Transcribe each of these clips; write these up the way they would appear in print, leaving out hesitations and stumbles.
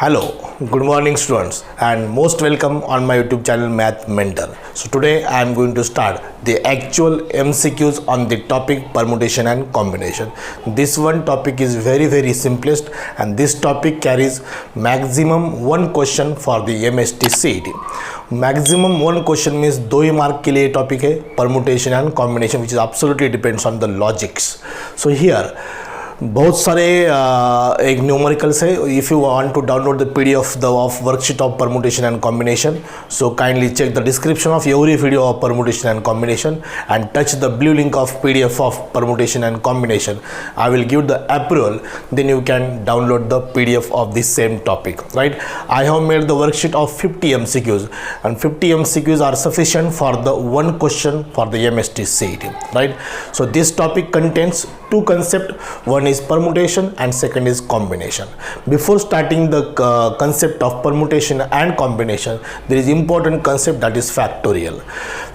Hello, good morning students and most welcome on my YouTube channel Math Mentor. So today I am going to start the actual MCQs on the topic permutation and combination. This one topic is very simplest and this topic carries maximum one question for the MST CET. Maximum one question means 2 mark के लिए topic है permutation and combination which is absolutely depends on the logics. So here बहुत सारे एक numericals है. If you want to download the PDF of worksheet of permutation and combination, so kindly check the description of every video of permutation and combination and touch the blue link of PDF of permutation and combination. I will give the approval, then you can download the PDF of this same topic. Right, I have made the worksheet of 50 MCQs and 50 MCQs are sufficient for the one question for the MST CET. Right, so this topic contains two concepts. One is permutation and second is combination. Before starting the concept of permutation and combination, there is important concept that is factorial.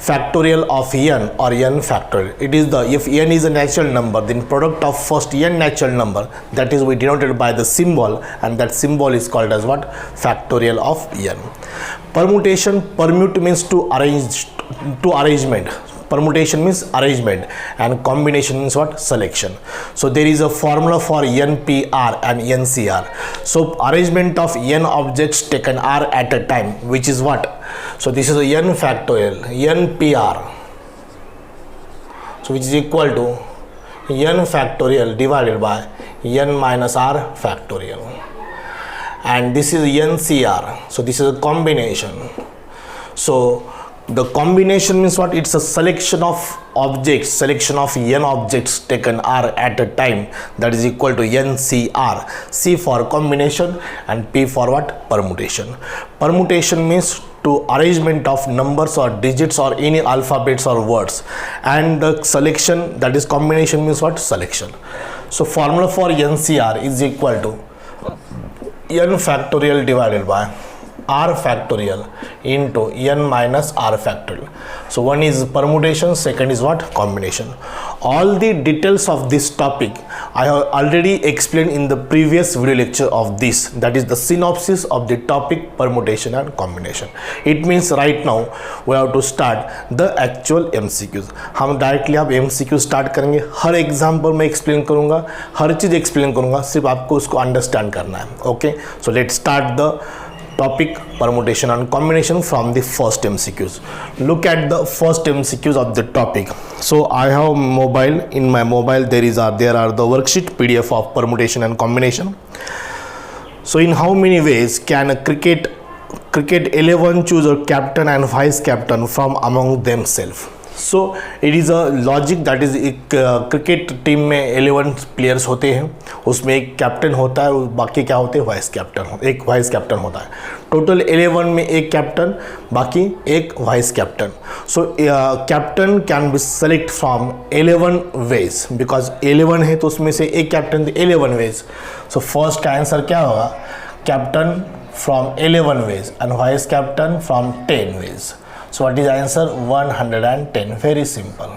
Factorial of n or n factorial. It is the, if n is a natural number, then product of first n natural number, that is we denoted by the symbol, and that symbol is called as what? Factorial of n. Permutation, permute means to arrange, to arrangement. Permutation means arrangement and combination means what? Selection. So there is a formula for NPR and NCR. So arrangement of n objects taken R at a time, which is what? So this is a n factorial, NPR, so which is equal to n factorial divided by n minus R factorial, and this is NCR, so this is a combination. So the combination means what? It's a selection of objects, selection of n objects taken R at a time, that is equal to NCR. C for combination and P for what? Permutation. Permutation means to arrangement of numbers or digits or any alphabets or words, and the selection, that is combination means what? Selection. So formula for NCR is equal to n factorial divided by R factorial into n minus R factorial. So one is permutation, second is what? Combination. All the details of this topic I have already explained in the previous video lecture of this, that is the synopsis of the topic permutation and combination. It means right now we have to start the actual MCQs. हम directly आप MCQ start करेंगे. हर example मैं explain करूँगा, हर चीज़ explain करूँगा, सिर्फ आपको उसको understand करना है. Okay, so let start the topic permutation and combination from the first MCQs. Look at the first MCQs of the topic. So I have mobile. In my mobile there are the worksheet PDF of permutation and combination. So in how many ways can a cricket 11 choose a captain and vice captain from among themselves? So it is a logic, that is एक cricket team में 11 players होते हैं, उसमें एक captain होता है, बाकी क्या होते हैं? Vice captain. एक वाइस कैप्टन होता है. टोटल 11 में एक कैप्टन, बाकी एक vice captain. So captain can be select from 11 ways, because 11 है तो उसमें से एक कैप्टन 11 वेज. सो फर्स्ट का आंसर क्या होगा? Captain from 11 ways and vice captain from 10 ways. So what is answer? 110. Very simple.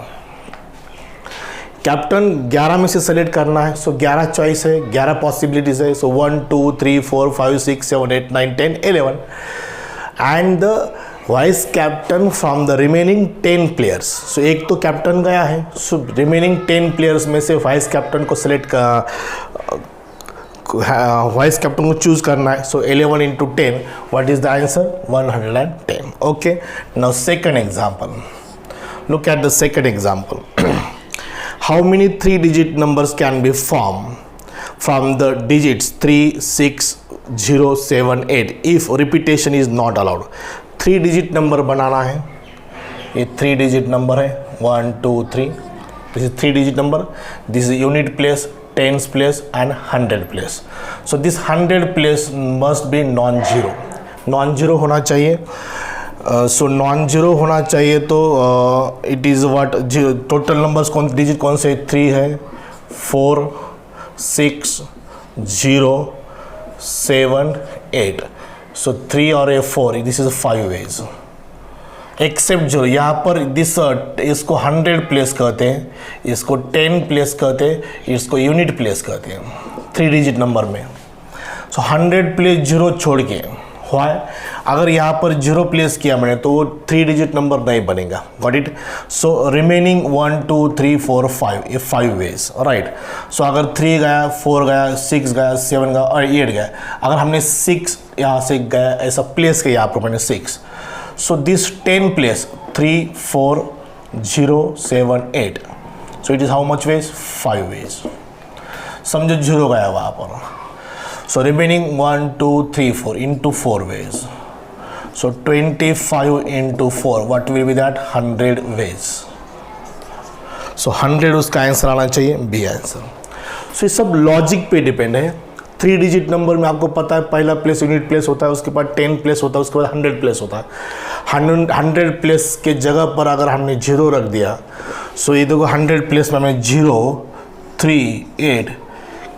Captain 11 में से सेलेक्ट करना है. सो 11 चॉइस है, 11 पॉसिबिलिटीज है. सो 1 2 3 4 5 6 7 8 9 10 11 and the vice captain from the remaining 10 players. So एक तो कैप्टन गया है, सो रिमेनिंग 10 प्लेयर्स में से वाइस कैप्टन को सेलेक्ट वाइस कैप्टन को चूज करना है. सो 11 into 10, what is the answer? 110. Okay, now second example. Look at the second example. How many 3 digit numbers can be formed from the digits 3 6 0 7 8 if repetition is not allowed? 3 digit number बनाना है. ये 3 digit number है, 1 2 3. This is 3 digit number. This is unit place, tens place and 100 place. So this 100 place must be non-zero. Non-zero होना चाहिए. So non-zero होना चाहिए तो it is what? Total numbers कौन, digit कौन से? 3 है, 4 6 0 7 8. So 3 और 4, this is 5 ways. एक्सेप्ट जो यहाँ पर दिस, इसको 100 प्लेस कहते हैं, इसको 10 प्लेस कहते हैं, इसको यूनिट प्लेस कहते हैं 3 digit नंबर में. सो 100 प्लेस 0 छोड़ के वाई, अगर यहाँ पर 0 प्लेस किया मैंने तो वो 3 डिजिट नंबर नहीं बनेगा. Got it. सो रिमेनिंग 1 2 3 4 5, ये 5 वेज, राइट. सो अगर 3 गया, 4 गया, 6 गया, 7 गया और 8 गया, अगर हमने 6 यहाँ से गया ऐसा प्लेस किया यहाँ पर मैंने 6, so this 10 place 3 4 0 7 8, so it is how much ways 5 ways. समझो 0 गया वहाँ पर. So remaining 1 2 3 4 into 4 ways. So 25 into 4, what will be that? 100 ways. So 100 उसका आंसर आना चाहिए, बी आंसर. So ये सब लॉजिक पे डिपेंड है. 3 डिजिट नंबर में आपको पता है पहला प्लेस यूनिट प्लेस होता है, उसके बाद 10 प्लेस होता है, उसके बाद 100 प्लेस होता है. 100 प्लेस के जगह पर अगर हमने 0 रख दिया, सो ये देखो 100 प्लेस में हमें 0 3 8,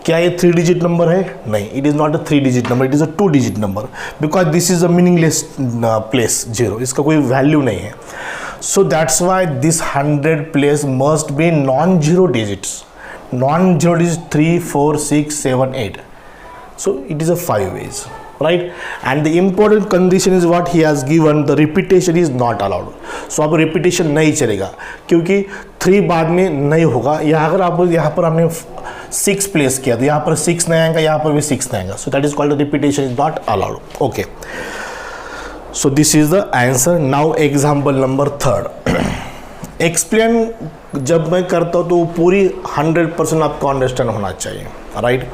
क्या ये 3 डिजिट नंबर है? नहीं, it is not a 3 digit number, it is a 2 digit number, because this is a meaningless place 0, इसका कोई वैल्यू नहीं है. So that's why this 100 place must be non zero digits. Non zero digit 3 4 6 7 8, so it is a 5 ways, right. And the important condition is what he has given, the repetition is not allowed. सो अब repetition नहीं चलेगा क्योंकि 3 बाद में नहीं होगा. या अगर आप यहाँ पर हमने 6 प्लेस किया तो यहाँ पर 6 नहीं आएगा, यहाँ पर भी 6 नहीं आएगा. So that is called repetition is not allowed. Okay, so this is the answer. Now example number 3. Explain जब मैं करता हूँ तो पूरी 100% आपको अंडरस्टैंड होना चाहिए, right.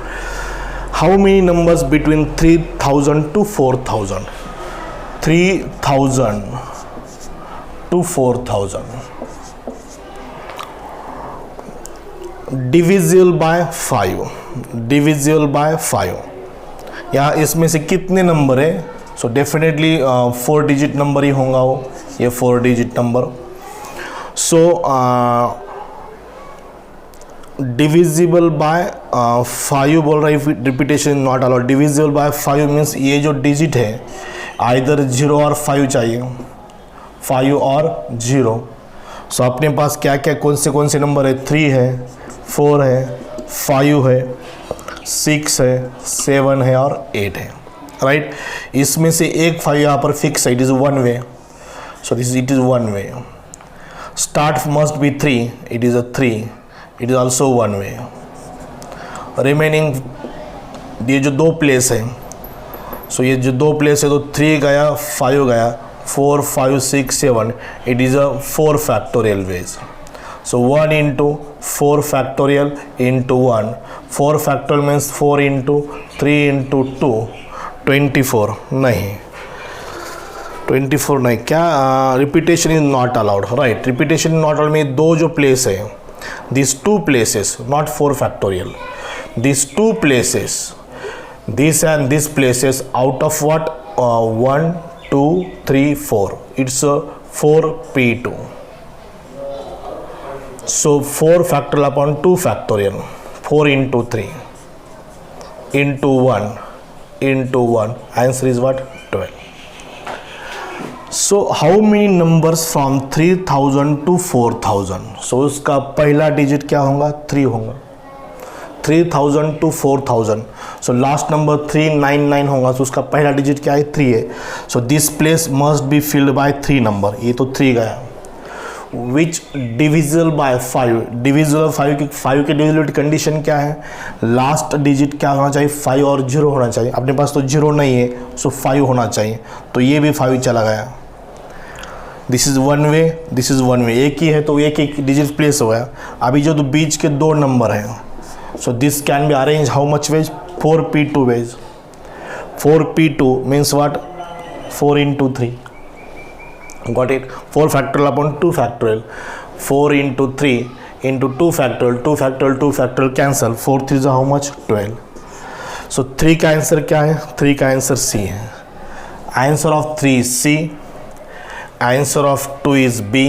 How many numbers between 3000 to 4000? 3000 to 4000 divisible by 5, divisible by 5. यहाँ इसमें से कितने नंबर है? सो डेफिनेटली 4 डिजिट नंबर ही होगा वो, ये 4 digit number. So divisible by 5 बोल रहा है, repetition not allowed. Divisible by 5 means ये जो डिजिट है आइदर 0 और 5 चाहिए, 5 और 0. सो अपने पास क्या क्या कौन से नंबर है? 3 है, 4 है, 5 है, 6 है, 7 है और 8 है, राइट. इसमें से एक 5 यहाँ पर फिक्स है, it is 1 way. So this it is 1 way. Start must be 3, it is a 3, it is also 1 way. Remaining ये जो 2 प्लेस है, सो ये जो 2 प्लेस है तो 3 गया, 5 गया, 4 5 6 7, it is a 4 factorial veg. So 1 into 4 factorial into 1. 4 factorial means 4 into 3 into 2, 24. नहीं, 24 नहीं. क्या? Repetition is not allowed, right. Repetition not allowed में 2 जो प्लेस है, this 2 places, not 4 factorial, these 2 places, this and this places out of what? 1 2 3 4, it's a 4p2. So 4 factorial upon 2 factorial, 4 into 3 into 1 into 1, answer is what? 12. So how many numbers from 3000 to 4000? So उसका पहला digit क्या होगा? 3 होगा. 3000 to 4000, so last number 399 होगा, so उसका पहला digit क्या है? 3 है. So this place must be filled by 3 number, ये तो 3 गया. विच डिविजिबल बाय 5, डिविजिबल 5 की 5 की डिविजिबिलिटी कंडीशन क्या है? लास्ट डिजिट क्या होना चाहिए? 5 और 0 होना चाहिए. अपने पास तो 0 नहीं है, सो 5 होना चाहिए, तो ये भी 5 चला गया. This is 1 way, this is 1 वे, एक ही है तो एक डिजिट प्लेस हो गया. अभी जो तो बीच के 2 नंबर हैं, so this can be arrange how much ways? 4p2 ways. 4p2 means what? 4 into 3. Got it? 4 factorial upon 2 factorial, 4 into 3 into 2 factorial, 2 factorial 2 factorial cancel, 4 3 is how much? 12. So 3 का answer क्या है? 3 का answer C है. Answer of 3 is C, answer of 2 is B,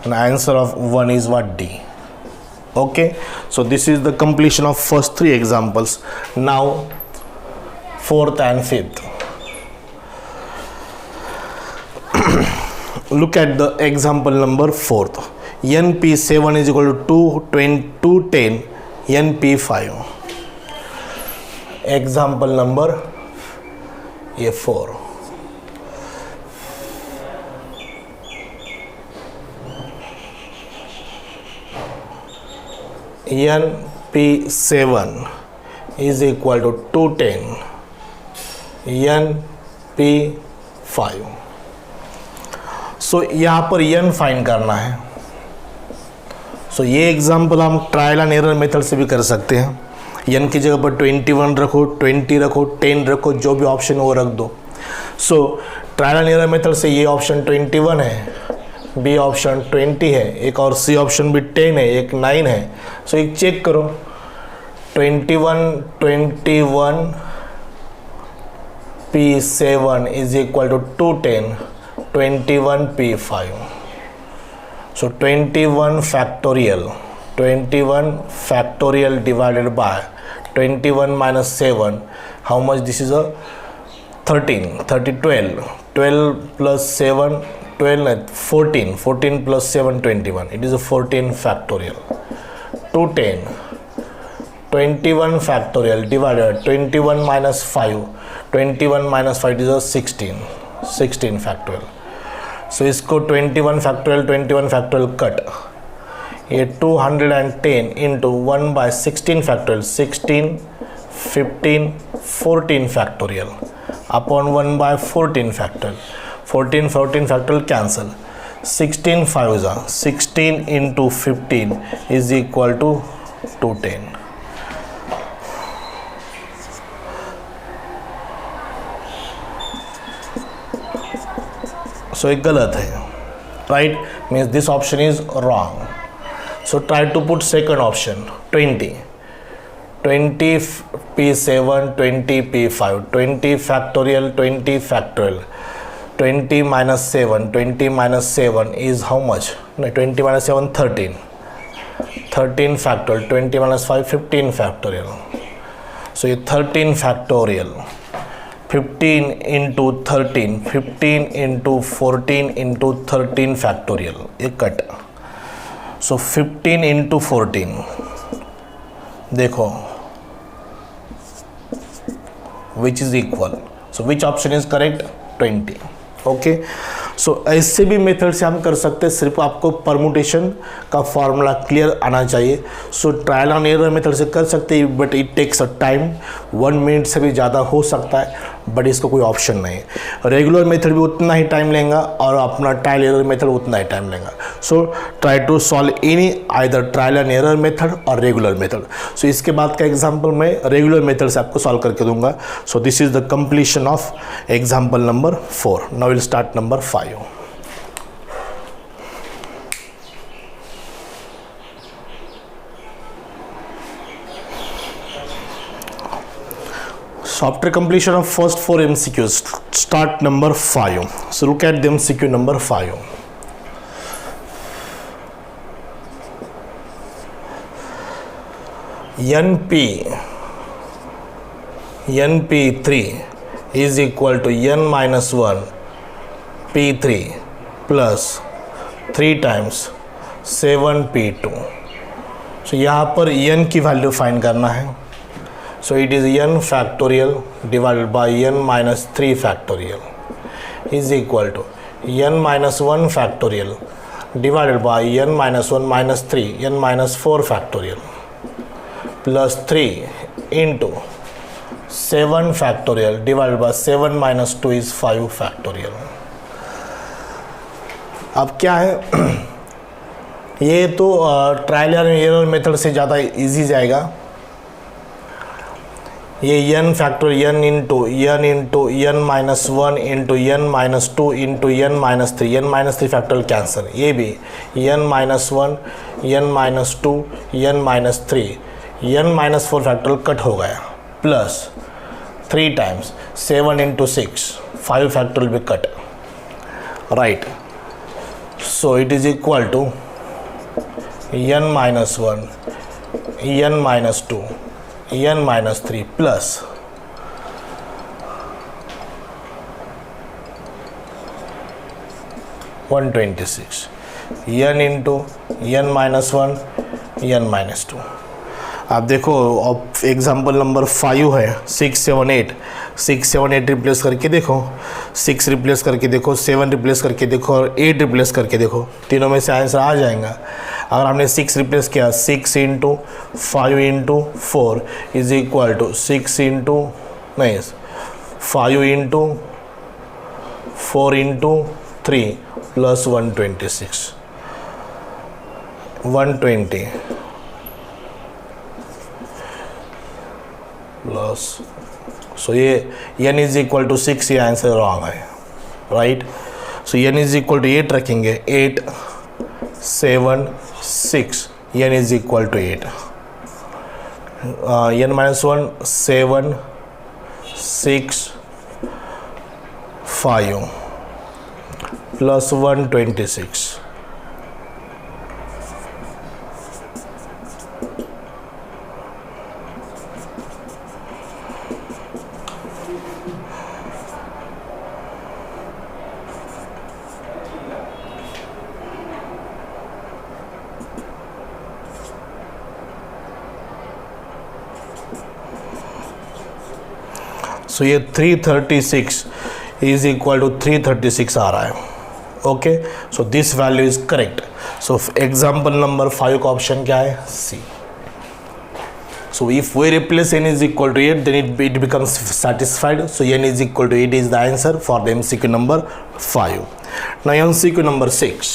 and answer of 1 is what? D. Okay, so this is the completion of first 3 examples. Now 4th and 5th. Look at the example number 4th. NP7 is equal to 210 NP5. Example number ये 4, NP7 is equal to 210 NP5। सो यहाँ पर n find करना है। सो ये example हम trial and error method से भी कर सकते हैं। n की जगह पर 21 रखो, 20 रखो, 10 रखो, जो भी ऑप्शन हो वो रख दो। सो ट्रायल एंड एरर मेथड से ये ऑप्शन 21 है, बी ऑप्शन 20 है, एक और सी ऑप्शन भी 10 है, एक 9 है। सो एक चेक करो, 21 P7 is equal to 210 21 P5। So 21 factorial divided by 21 minus 7, how much this is a 13, 12 plus 7, 12, 14 plus 7, 21, it is a 14 factorial, 210 21 factorial divided 21 minus 5, 21 minus 5 is a 16 factorial। सो इसको 21 factorial cut, ये 210 into 1 by 16 factorial, 16 15 14 factorial upon 1 by 14 factorial, 14 factorial cancel, 16 5 is 16 into 15 is equal to 210। So एक गलत है, right, means this option is wrong. So try to put second option 20 P7 20 P5, 20 factorial 20 minus 7 is how much? No, 20 minus 7 13 factorial, 20 minus 5 15 factorial। so ये 13 factorial, 15 into 13, 15 into 14 into 13 factorial, ये cut. सो 15 into 14, देखो which is equal, so which option is correct? 20। Okay, सो ऐसे भी method से हम कर सकते हैं, सिर्फ आपको परमुटेशन का फॉर्मूला क्लियर आना चाहिए। So trial and error method से कर सकते हैं, but it takes a time, 1 minute से भी ज़्यादा हो सकता है, बट इसका कोई ऑप्शन नहीं है। रेगुलर मेथड भी उतना ही टाइम लेगा और अपना ट्रायल एरर मेथड उतना ही टाइम लेगा। So try to solve any either trial and error method और रेगुलर मेथड। सो इसके बाद का एग्जाम्पल मैं रेगुलर मेथड से आपको सॉल्व करके दूंगा। सो this is the completion of example number 4। Now will start number 5। So after completion of first 4 MCQs, start number 5. So look at the MCQ number 5. NP3 is equal to n minus 1 P3 plus 3 times 7 P2। So यहाँ पर n की value find करना है। So it is n factorial divided by n minus 3 factorial is equal to n minus 1 factorial divided by n minus 1 minus 3 n minus 4 factorial plus 3 into 7 factorial divided by 7 minus 2 is 5 factorial। अब क्या है, ये तो trial and error method से ज़्यादा easy जाएगा। ये n factorial n into n minus 1 into n minus 2 into n minus 3 factorial cancel, ये भी n minus 1 n minus 2 n minus 3 n minus 4 factorial cut हो गया, प्लस 3 टाइम्स 7 इंटू 6 5 फैक्टोरियल भी cut, right. So it is equal to n minus 1 n minus 2 n minus 3 plus 126 n into n minus 1 n minus 2। आप देखो example number 5 है 6 7 8 replace करके देखो, 6 replace करके देखो, 7 रिप्लेस करके देखो और 8 रिप्लेस करके देखो, तीनों में से आंसर आ जाएगा। अगर हमने 6 रिप्लेस किया 6 into 5 into 4 is equal to 6 into नहीं 5 into 4 into 3 plus 126 120 plus, so ये n इज इक्वल टू 6, ये आंसर रॉन्ग है, right. So n is equal to 8 रखेंगे, 8 7 6, n is equal to 8, n minus 1 7 6 5 plus 126 so ये 336 is equal to 336 आ रहा है, okay. So this value is correct. So example number 5 का option क्या है? C. So if we replace n is equal to 8 then it becomes satisfied. So n is equal to 8 is the answer for the MCQ number 5. Now MCQ number 6,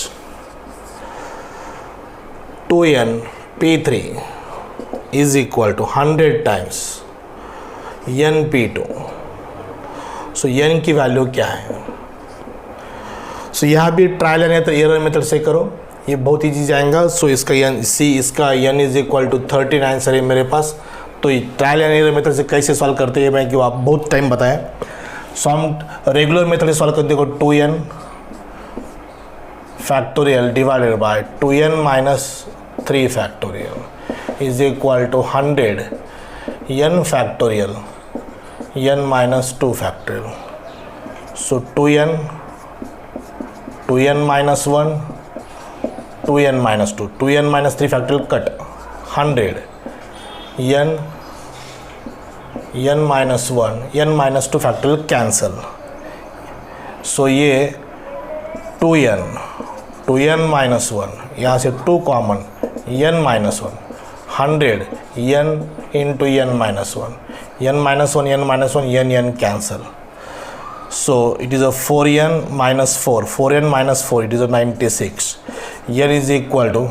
2n p3 is equal to 100 times n p2. So n की value क्या है? सो यहाँ भी trial and error method से करो, ये बहुत easy जाएगा। सो इसका इसका n is equal to 13 answer है मेरे पास। तो ट्रायल एंड एरर मेथड से कैसे सॉल्व करते हैं मैं कि आप बहुत टाइम बताएं। सो हम रेगुलर मेथड से सॉल्व करते देखो 2n factorial divided by 2n minus 3 factorial is equal to 100 n factorial n minus 2 factorial. So 2n minus 1 2n minus 2 2n minus 3 factorial cut 100 n minus 1 n minus 2 factorial cancel. So ये 2n minus 1 यहाँ से 2 common n minus 1 100 n into n minus 1 n minus 1 n minus 1 n cancel. So it is a 4n minus 4 4n minus 4 it is a 96 n is equal to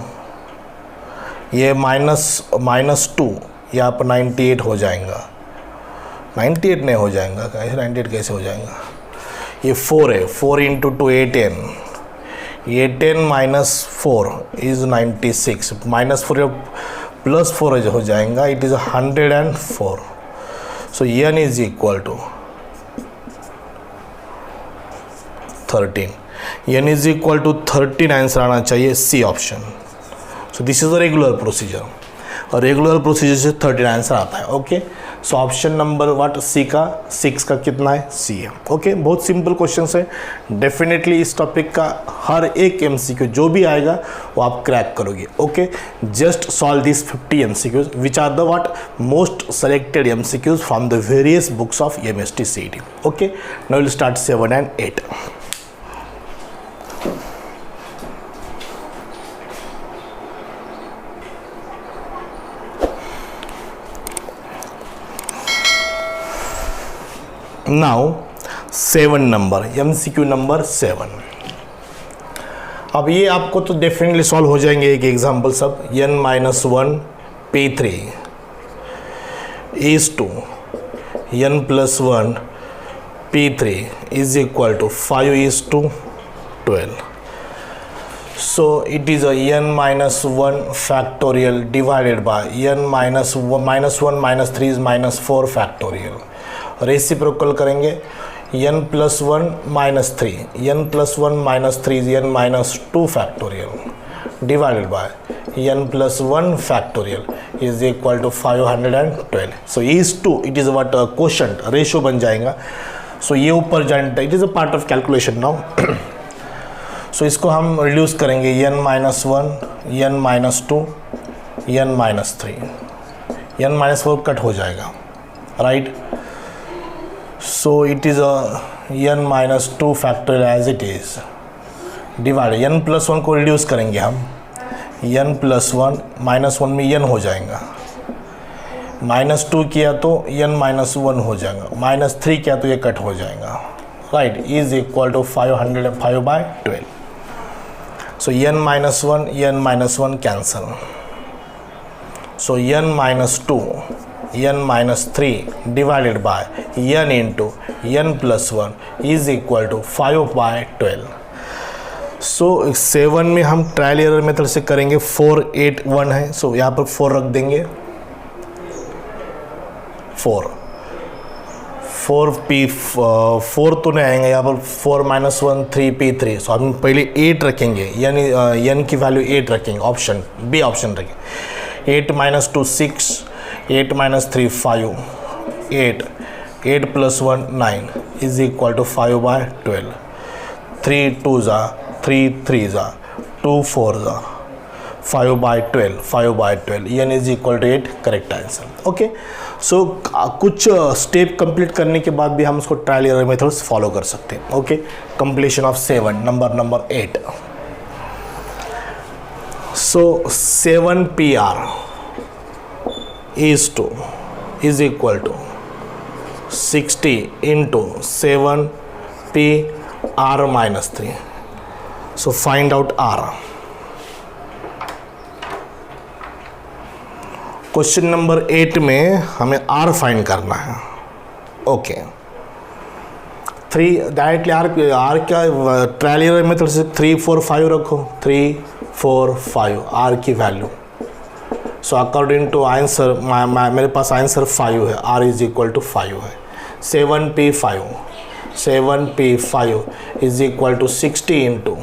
ये minus 2 यहाँ पर 98 हो जाएगा, 98 नहीं हो जाएगा, कैसे 98 कैसे हो जाएगा? ये 4 है, 4 into 2 8n minus 4 is 96 minus 4 plus 4 हो जाएगा, it is 104. So n is equal to 13, n is equal to 13 answer आना चाहिए C option. So this is a regular procedure और रेगुलर प्रोसीजर से 13 आंसर आता है, okay. So option number what C का 6 का कितना है? सी है, ओके. बहुत सिंपल क्वेश्चन है, डेफिनेटली इस टॉपिक का हर एक एमसीक्यू जो भी आएगा वो आप क्रैक करोगे, okay. Just solve this 50 MCQs which are the what most selected MCQs from the various books of MST CET, okay. Now will start 7 and 8. Now 7 number MCQ number 7. अब ये आपको तो डेफिनेटली सॉल्व हो जाएंगे एक एग्जांपल सब. n minus 1 p3 is to n plus 1 p3 is equal to 5 is to 12. So it is a n minus 1 factorial divided by n minus 1 minus 3 is minus 4 factorial. Reciprocal करेंगे n plus 1 minus 3 n plus 1 minus 3 is n minus 2 factorial divided by n plus 1 factorial is equal to 512. So is to it is what quotient ratio बन जाएगा. सो ये ऊपर जानता है, it is a part of calculation now. So इसको हम reduce करेंगे n minus 1 n minus 2 n minus 3 n minus 4 cut हो जाएगा, right. So it is n minus 2 factorial as it is divide, n plus 1 को reduce करेंगे हम, n plus 1 minus 1 में n हो जाएगा, माइनस 2 किया तो n माइनस 1 हो जाएगा, माइनस 3 किया तो ये कट हो जाएगा, right. Is equal to 505/12। So n minus 1 n minus 1 cancel, so n minus 2 n minus 3 divided by n into n plus 1 is equal to 5/12। So 7 में हम ट्रायल एरर मेथड से करेंगे, 4 8 1 है, सो यहाँ पर 4 रख देंगे, 4 तो नहीं आएंगे यहाँ पर, 4 माइनस 1 3p3। सो हम पहले 8 रखेंगे, n की वैल्यू 8 रखेंगे, ऑप्शन बी ऑप्शन रखेंगे। 8 minus 2 6, 8 minus 3 5, 8 plus 1 9 is equal to 5/12। 3 2 ज़ा 3 3 ज़ा 2 4 ज़ा 5/12 n is equal to 8 correct answer. Okay, so कुछ स्टेप कंप्लीट करने के बाद भी हम उसको ट्रायल एरर मेथड्स फॉलो कर सकते हैं। Okay, completion of 7 number 8। So 7pr is equal to 60 into 7pr minus 3. So find out r. Question number 8 में हमें r फाइंड करना है। ओके, 3 डायरेक्टली r क्या ट्रायल एरर मेथड से 3 4 5 रखो, 3 4 5 r की value. So according to answer मेरे पास आंसर 5 है, r इज इक्वल टू 5 है। 7p5 is equal to 60 into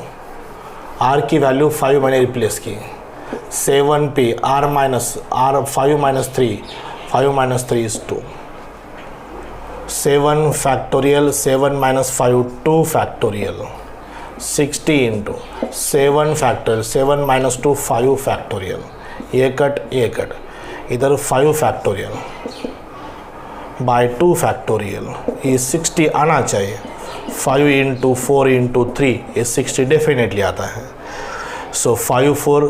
r की वैल्यू 5 मैंने रिप्लेस की, 7p r minus 3, 5 minus 3 is 2, 7 factorial 7 minus 5 2 factorial, 60 into 7 factorial 7 minus 2 5 factorial, ये cut इधर 5 factorial by 2 factorial, ये 60 आना चाहिए, 5 इंटू 4 इंटू 3 ये 60 डेफिनेटली आता है। So 5 4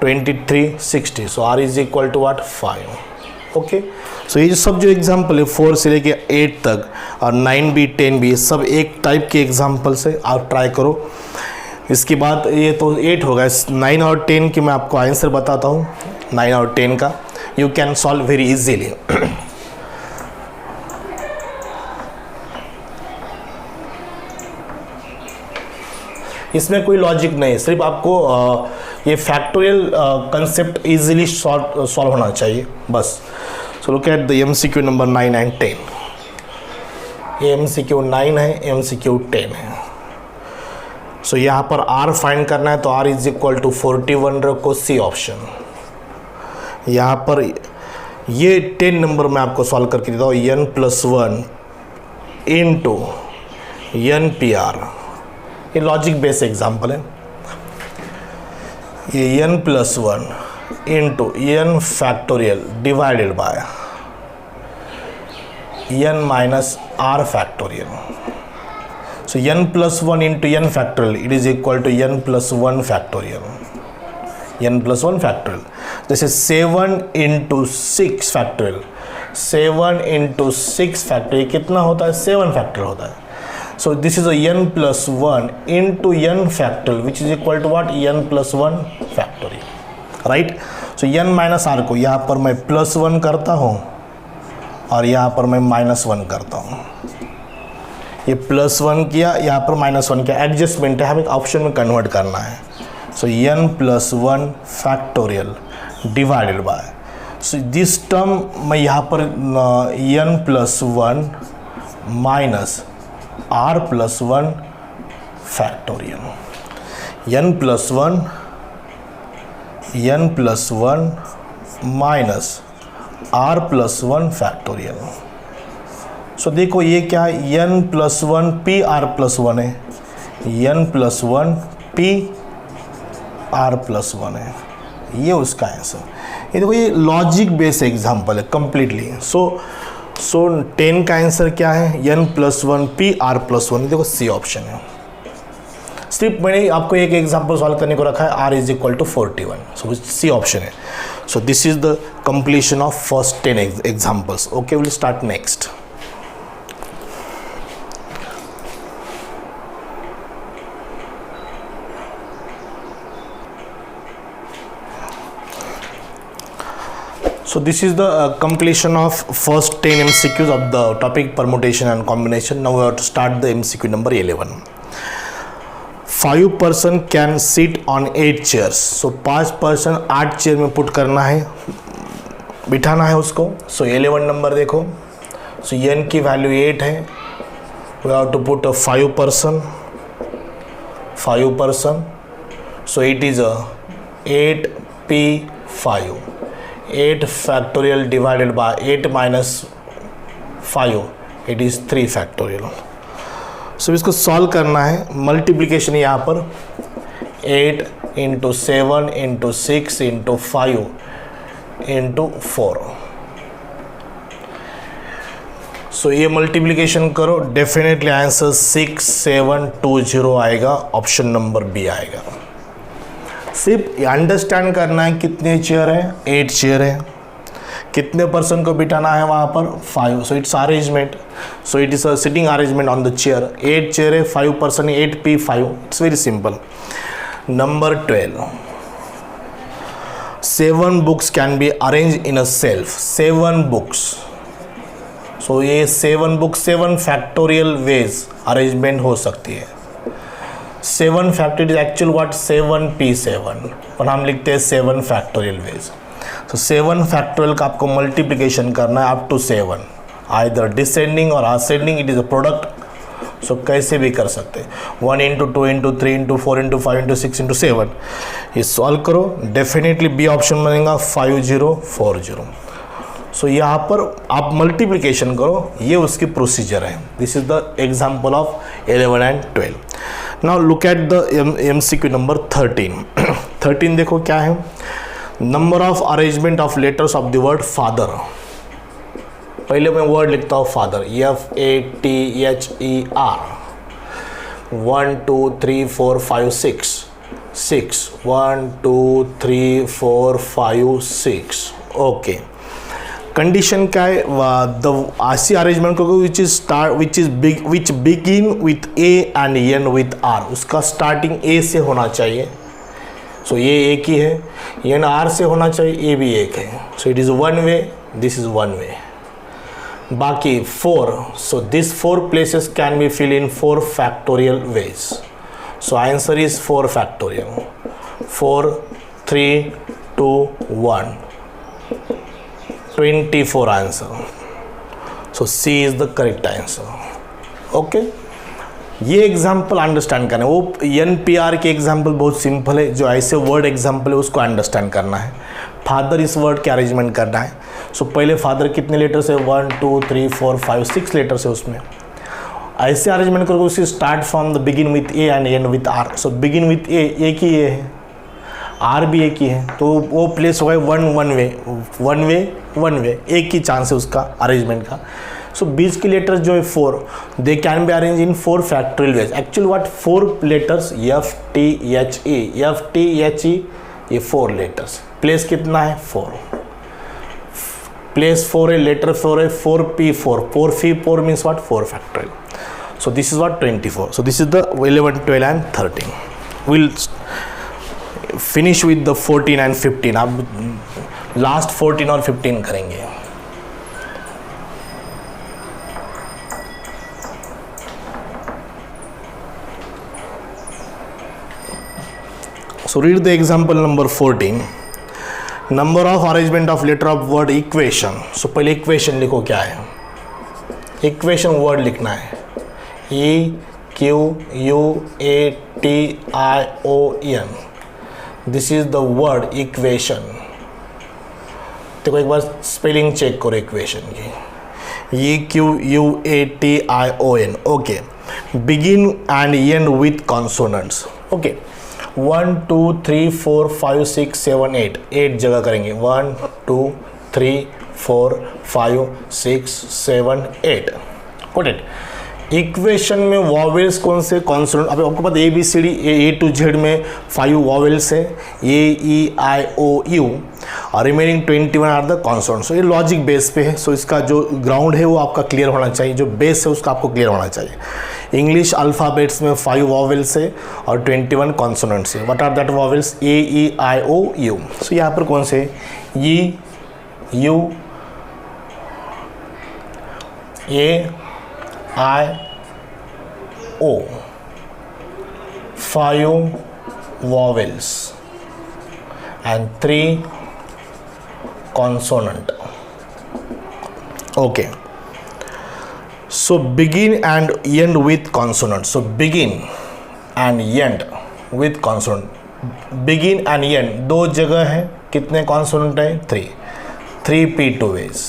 23 60, so r is equal to what 5। Okay, so ये सब जो एग्जाम्पल है 4 से लेके 8 तक और 9b 10b सब एक टाइप के एग्जाम्पल से आप ट्राई करो। इसके बाद ये तो 8 होगा, 9 और 10 की मैं आपको आंसर बताता हूँ। 9 और 10 का you can solve very easily. इसमें कोई लॉजिक नहीं है, सिर्फ आपको ये फैक्टोरियल कंसेप्ट इजीली सॉल्व होना चाहिए बस। So look at the MCQ number 9 and 10। ये MCQ 9 है, MCQ 10 है। सो यहाँ पर r फाइंड करना है तो r इज इक्वल टू 41 रखो, सी ऑप्शन। यहाँ पर ये 10 नंबर मैं आपको सॉल्व करके देता हूँ, n प्लस 1 इंटू NPR, ये लॉजिक बेस्ड एग्जाम्पल है। ये n plus 1 into n factorial divided by n minus r factorial. So n plus 1 into n factorial, it is equal to n plus 1 factorial. n plus 1 factorial. This is 7 into 6 factorial. 7 into 6 factorial कितना होता है? 7 factorial होता है. So this is a n plus 1 into n factorial, which is equal to what? n plus 1 factorial. Right? So n minus r को यहाँ पर मैं plus 1 करता हूँ और यहाँ पर मैं minus 1 करता हूँ। ये प्लस 1 किया, यहाँ पर माइनस 1 किया, एडजस्टमेंट है, हमें ऑप्शन में कन्वर्ट करना है। So n plus 1 factorial divided by, so this term मैं यहाँ पर n plus 1 minus r plus 1 factorial, n plus 1 minus r plus 1 factorial. So देखो ये क्या है, n plus 1 P R plus 1 है, n plus 1 P R plus 1 है, ये उसका आंसर। ये देखो ये लॉजिक बेस्ड एग्जाम्पल है कंप्लीटली। सो 10 का आंसर क्या है, n+1 PR+1, देखो सी ऑप्शन है। सिर्फ मैंने आपको एक एग्जाम्पल सॉल्व करने को रखा है, r = 41, सो सी ऑप्शन है। सो this is the completion of first 10 examples. Okay, will start next. So this is the completion of first 10 MCQs of the topic permutation and combination. Now we have to start the MCQ number 11. 5 person can sit on 8 chairs. So 5 person 8 chair में put करना है, बिठाना है उसको। So 11 number देखो, so n की value 8 है, we have to put a 5 person, so it is a 8p5, 8 factorial divided by 8 minus 5, it is 3 factorial. So इसको सॉल्व करना है, मल्टीप्लिकेशन यहाँ पर 8 × 7 × 6 × 5 × 4। सो ये मल्टीप्लिकेशन करो, डेफिनेटली आंसर 6720 आएगा, ऑप्शन नंबर बी आएगा। सिर्फ अंडरस्टैंड करना है कितने चेयर है, 8 चेयर है, कितने पर्सन को बिठाना है वहाँ पर 5। So it's arrangement, so it is a sitting arrangement on the chair. 8 chair है, 5 person, 8p5, it's very simple. Number 12, 7 books can be arrange in a shelf. 7 books, so ये 7 बुक्स 7 फैक्टोरियल वेज अरेंजमेंट हो सकती है। 7 factorial is actual what, 7p7, और हम लिखते हैं 7 factorial veg. तो 7 फैक्टोरियल का आपको मल्टीप्लिकेशन करना है अप टू 7, आइदर डिसेंडिंग और ascending, it is a product. So कैसे भी कर सकते हैं, 1 × 2 × 3 × 4 × 5 × 6 × 7। ये सॉल्व करो, डेफिनेटली बी ऑप्शन बनेगा 5040। सो यहाँ पर आप मल्टीप्लिकेशन करो, ये उसकी प्रोसीजर है। This is the example of 11 and 12। Now look at the MCQ number 13। 13 देखो क्या है, number of arrangement of letters of the word father. पहले मैं वर्ड लिखता हूँ फादर, FATHER। 1 2 3 4 5 6 6 1 2 3 4 5 6। ओके, कंडीशन क्या है, द ऐसी अरेंजमेंट को which begin with A and end with R। उसका स्टार्टिंग A से होना चाहिए, सो ये एक ही है, एंड R से होना चाहिए, ये भी एक है। So it is 1 way, this is 1 way. बाकी 4, so this 4 places can be fill in 4 factorial ways. So answer is 4 factorial, 4 3 2 1 24 answer. So C is the correct answer. Okay, ये एग्जाम्पल अंडरस्टैंड करना है। वो NPR के example बहुत simple है, जो ऐसे वर्ड एग्जाम्पल है उसको अंडरस्टैंड करना है। फादर इस वर्ड के अरेंजमेंट करना है। सो पहले फादर कितने लेटर्स है, 1 2 3 4 5 6 लेटर्स है उसमें। ऐसे अरेंजमेंट करोगे, उसे start from the begin with A and end with R। So begin with A, एक ही A है, R भी एक ही है, तो वो प्लेस हो गए 1 वे, एक ही चांस है उसका अरेंजमेंट का। सो बीच के लेटर्स जो है 4, they can be arrange in 4 factorial veg. Actually what 4 letters, FTHE, ये 4 लेटर्स। प्लेस कितना है 4, प्लेस 4 है, लेटर 4 है, 4p4, 4p4 means what 4 factorial. So this is what 24। So this is the 11 12 and 13। Will finish with the 14 and 15। अब last 14 और 15 करेंगे। So read the example number 14. Number of arrangement of letter of word equation. So पहले equation लिखो क्या है, equation word लिखना है, EQUATION। This is the word equation। देखो एक बार स्पेलिंग चेक करो इक्वेशन की, EQUATION। Okay, begin and end with consonants। Okay, 1 2 3 4 5 6 7 8 8 जगह करेंगे 1 2 3 4 5 6 7 8 गॉट इट। इक्वेशन में वॉवेल्स कौन से कॉन्सोनेंट, अभी आपको पता ABCD A to Z में 5 वॉवेल्स है AEIOU और रिमेनिंग 21 आर द कॉन्सोनेंट। सो ये लॉजिक बेस पे है, सो इसका जो ग्राउंड है वो आपका क्लियर होना चाहिए, जो बेस है उसका आपको क्लियर होना चाहिए। इंग्लिश अल्फ़ाबेट्स में 5 वॉवेल्स है और 21 कॉन्सोनेंट्स है। What are that vowels? AEIOU। So यहाँ पर कौन से E U A I O 5 vowels and 3 consonant. Okay, so begin and end with consonant. So begin and end with consonant. Begin and end दो जगह है, कितने consonant है? 3p2 ways.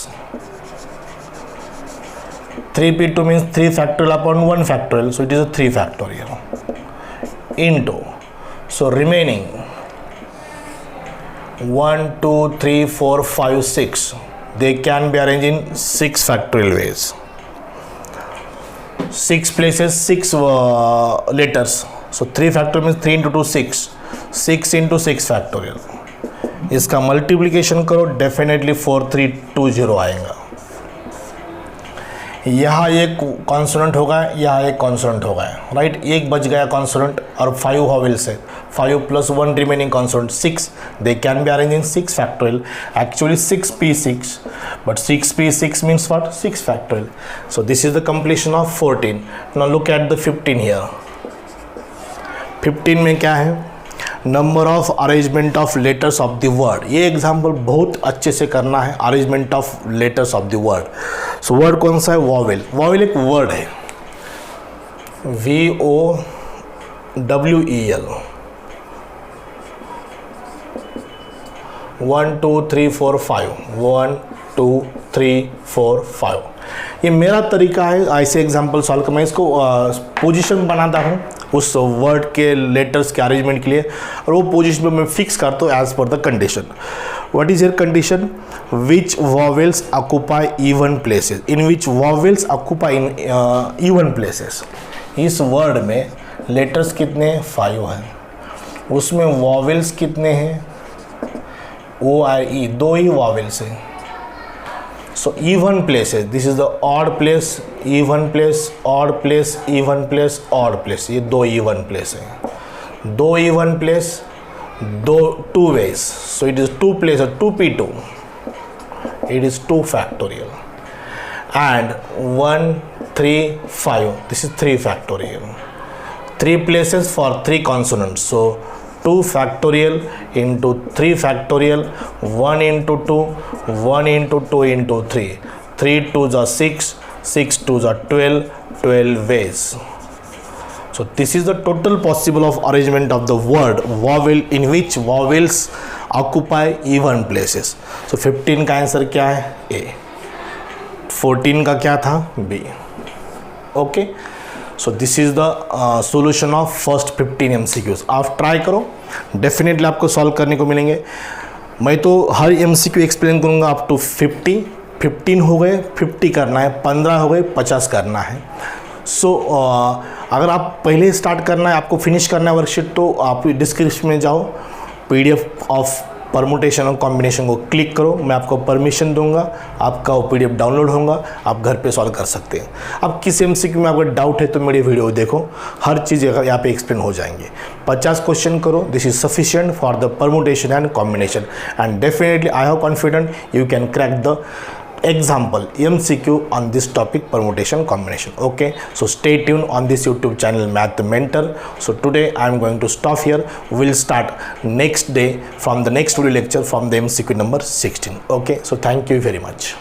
3p2 means 3 factorial upon 1 factorial, so it is a 3 factorial into, so remaining 1 2 3 4 5 6 they can be arranged in 6 factorial ways. 6 places 6 letters, so 3 factorial means 3 into 2 6, 6 into 6 factorial. इसका multiplication करो, definitely 4320 आएगा। यहाँ एक consonant होगा, यहाँ एक consonant होगा, right. एक बच गया कॉन्सोनेंट और 5 वॉवेल्स है, 5 + 1 remaining consonant 6, they can be arrange in 6 factorial, actually 6p6, but 6p6 means what? 6 factorial. So this is the completion of 14। Now look at the 15 here. 15 में क्या है? Number of arrangement of letters of the word. ये example बहुत अच्छे से करना है, arrangement of letters of the word. So word कौन सा है? वॉवेल। वॉवेल एक वर्ड है, VOWEL। 1 2 3 4 5 1 2 3 4 5। ये मेरा तरीका है ऐसे एग्जाम्पल सॉल्व कर। मैं इसको पोजीशन बनाता हूँ उस वर्ड के लेटर्स के अरेंजमेंट के लिए, और वो पोजीशन पे मैं फिक्स करता हूँ as per the condition. What is your condition? Which vowels occupy even places, in which vowels occupy in even places. इस वर्ड में लेटर्स कितने? 5 हैं, उसमें वॉवेल्स कितने हैं? OIE, 2 ही वॉवेल्स हैं। So even places, this is the odd place, even place, odd place, even place, odd place. ये 2 even place हैं, 2 even place, 2 ways. So it is 2 places, 2p2. It is 2 factorial. And 1 3 5. This is 3 factorial. 3 places for 3 consonants. So 2 factorial into 3 factorial, 1 into 2, 1 into 2 into 3, 3 2s are 6, 6 2s are 12, 12 ways. So this is the total possible of arrangement of the word vowel in which vowels occupy even places. So 15 का answer क्या है? A। 14 का क्या था? B। Okay, so this is the solution of first 15 MCQs। आप try करो, definitely आपको solve करने को मिलेंगे। मैं तो हर MCQ एक्सप्लेन करूँगा अप टू 50। 15 हो गए 50 करना है, 15 हो गए 50 करना है। सो अगर आप पहले स्टार्ट करना है, आपको फिनिश करना है वर्कशीट, तो आप डिस्क्रिप्शन में जाओ, PDF ऑफ परमुटेशन और कॉम्बिनेशन को क्लिक करो, मैं आपको परमिशन दूंगा, आपका वो PDF डाउनलोड होगा, आप घर पे सॉल्व कर सकते हैं। अब किस MCQ में आपको डाउट है तो मेरी वीडियो देखो, हर चीज़ यहाँ पे एक्सप्लेन हो जाएंगे। 50 क्वेश्चन करो, this is sufficient for the permutation and combination, and definitely I have confident you can crack the example MCQ on this topic, permutation combination. Okay, so stay tuned on this YouTube channel Math Mentor. So today I am going to stop here. We'll start next day from the next video lecture from the MCQ number 16. Okay, so thank you very much.